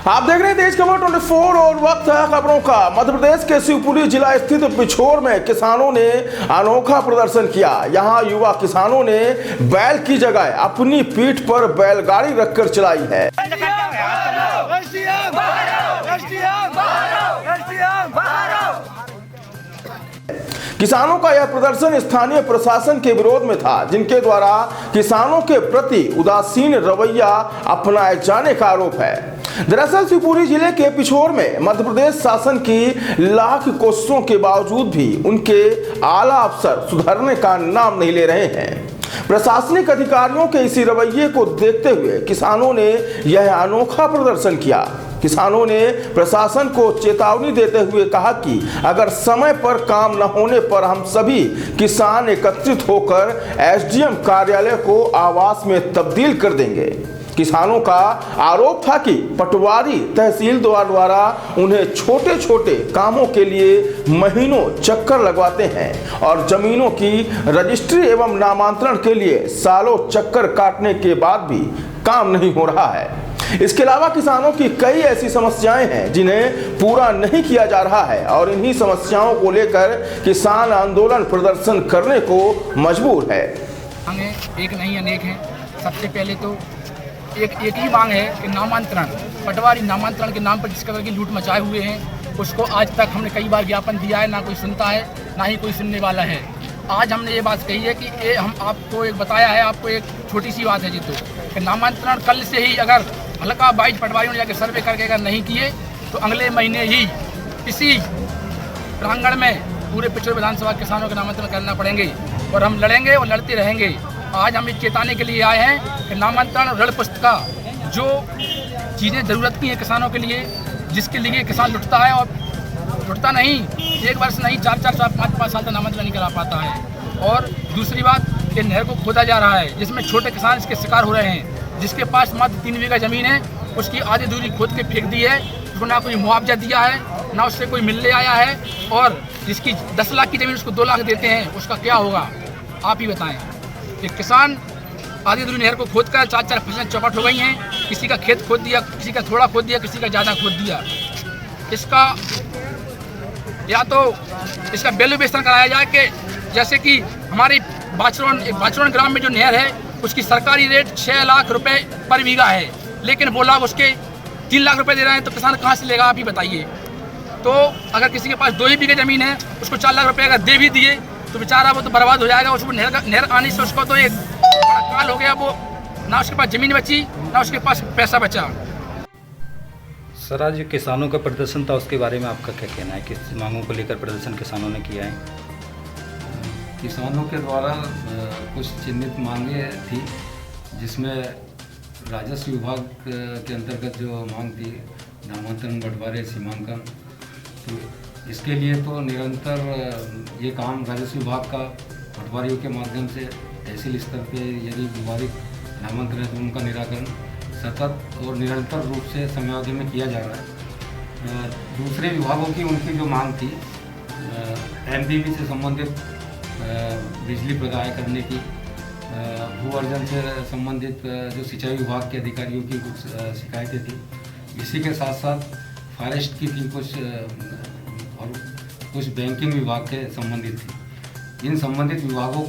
आप देख रहे हैं देश खबर 24 और वक्त है खबरों का। मध्य प्रदेश के शिवपुरी जिला स्थित पिछोर में किसानों ने अनोखा प्रदर्शन किया। यहां युवा किसानों ने बैल की जगह अपनी पीठ पर बैलगाड़ी रखकर चलाई है। किसानों का यह प्रदर्शन स्थानीय प्रशासन के विरोध में था, जिनके द्वारा किसानों के प्रति उदासीन रवैया अपनाए जाने का आरोप है। दरअसल शिवपुरी जिले के पिछोर में मध्य प्रदेश शासन की लाख कोशिशों के बावजूद भी उनके आला अफसर सुधरने का नाम नहीं ले रहे हैं। प्रशासनिक अधिकारियों के इसी रवैये को देखते हुए किसानों ने यह अनोखा प्रदर्शन किया। किसानों ने प्रशासन को चेतावनी देते हुए कहा कि अगर समय पर काम न होने पर हम सभी किसान एकत्रित होकर एसडीएम कार्यालय को आवास में तब्दील कर देंगे। किसानों का आरोप था कि पटवारी तहसीलदार द्वारा उन्हें छोटे छोटे कामों के लिए महीनों चक्कर लगवाते हैं और जमीनों की रजिस्ट्री एवं नामांतरण के लिए सालों चक्कर काटने के बाद भी काम नहीं हो रहा है। इसके अलावा किसानों की कई ऐसी समस्याएं हैं जिन्हें पूरा नहीं किया जा रहा है और इन्हीं समस्याओं को लेकर किसान आंदोलन प्रदर्शन करने को मजबूर है। हमें एक नहीं अनेक हैं। सबसे पहले तो एक ही मांग है कि नामांतरण, पटवारी नामांतरण के नाम पर जिस तरह की लूट मचाए हुए हैं उसको आज तक हमने कई बार ज्ञापन दिया है, ना कोई सुनता है ना ही कोई सुनने वाला है। आज हमने ये बात कही है कि हम आपको एक बताया है, आपको एक छोटी सी बात है जी, तो कि नामांतरण कल से ही अगर हल्का 22 पटवारियों ने जाकर सर्वे करके अगर नहीं किए तो अगले महीने ही इसी प्रांगण में पूरे पिछड़े विधानसभा किसानों के नामांतरण करना पड़ेंगे और हम लड़ेंगे और लड़ते रहेंगे। आज हम चेताने के लिए आए हैं कि नामांतरण ऋण पुस्तिका जो चीज़ें ज़रूरत की हैं किसानों के लिए, जिसके लिए किसान लुटता है और लुटता नहीं, एक वर्ष नहीं 4-4 साल 5-5 साल तक नामांतरण नहीं करा पाता है। और दूसरी बात कि नहर को खोदा जा रहा है जिसमें छोटे किसान इसके शिकार हो रहे हैं। जिसके पास मात्र 3 बीघा ज़मीन है उसकी आधी दूरी खोद के फेंक दी है, उसको ना कोई मुआवजा दिया है ना उससे कोई मिलने आया है, और जिसकी 10 लाख की ज़मीन उसको 2 लाख देते हैं, उसका क्या होगा आप ही बताएं। कि किसान आधी दूरी नहर को खोद कर 4-4 फसलें चौपट हो गई हैं। किसी का खेत खोद दिया, किसी का थोड़ा खोद दिया, किसी का ज़्यादा खोद दिया। इसका या तो इसका वैल्यूएशन कराया जाए कि जैसे कि हमारी बाचरोन ग्राम में जो नहर है उसकी सरकारी रेट 6 लाख रुपए पर बीघा है, लेकिन वो लोग उसके 3 लाख रुपए दे रहे हैं, तो किसान कहाँ से लेगा आप ही बताइए। तो अगर किसी के पास 2 ही बीघे ज़मीन है उसको 4 लाख रुपए अगर दे भी दिए तो बेचारा वो तो बर्बाद हो जाएगा। उसको नहर आने से उसको तो एक बड़ा काल हो गया, वो ना उसके पास ज़मीन बची ना उसके पास पैसा बचा। सर, आज किसानों का प्रदर्शन था, उसके बारे में आपका क्या कहना है? किस मांगों को लेकर प्रदर्शन किसानों ने किया है? किसानों के द्वारा कुछ चिन्हित मांगे थी, जिसमें राजस्व विभाग के अंतर्गत जो मांग थी नामांतरण, बंटवारे, सीमांकन, तो इसके लिए तो निरंतर ये काम राजस्व विभाग का पटवारियों के माध्यम से तहसील स्तर पे यदि विवादित नामांतरण है तो उनका निराकरण सतत और निरंतर रूप से समयावधि में किया जा रहा है। दूसरे विभागों की उनकी जो मांग थी एमपीवी से संबंधित बिजली प्रदाय करने की, भू अर्जन से संबंधित जो सिंचाई विभाग के अधिकारियों की कुछ शिकायतें थी, इसी के साथ साथ फॉरेस्ट की थी कुछ और कुछ बैंकिंग विभाग के संबंधित थी। इन संबंधित विभागों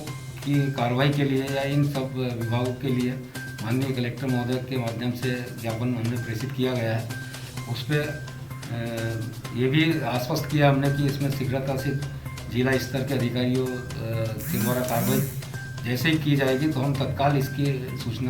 की कार्रवाई के लिए या इन सब विभागों के लिए माननीय कलेक्टर महोदय के माध्यम से ज्ञापन हमने प्रेषित किया गया है। उस पर ये भी आश्वस्त किया हमने कि इसमें शीघ्रता से जिला स्तर के अधिकारियों के द्वारा कार्रवाई जैसे ही की जाएगी तो हम तत्काल इसकी सूचना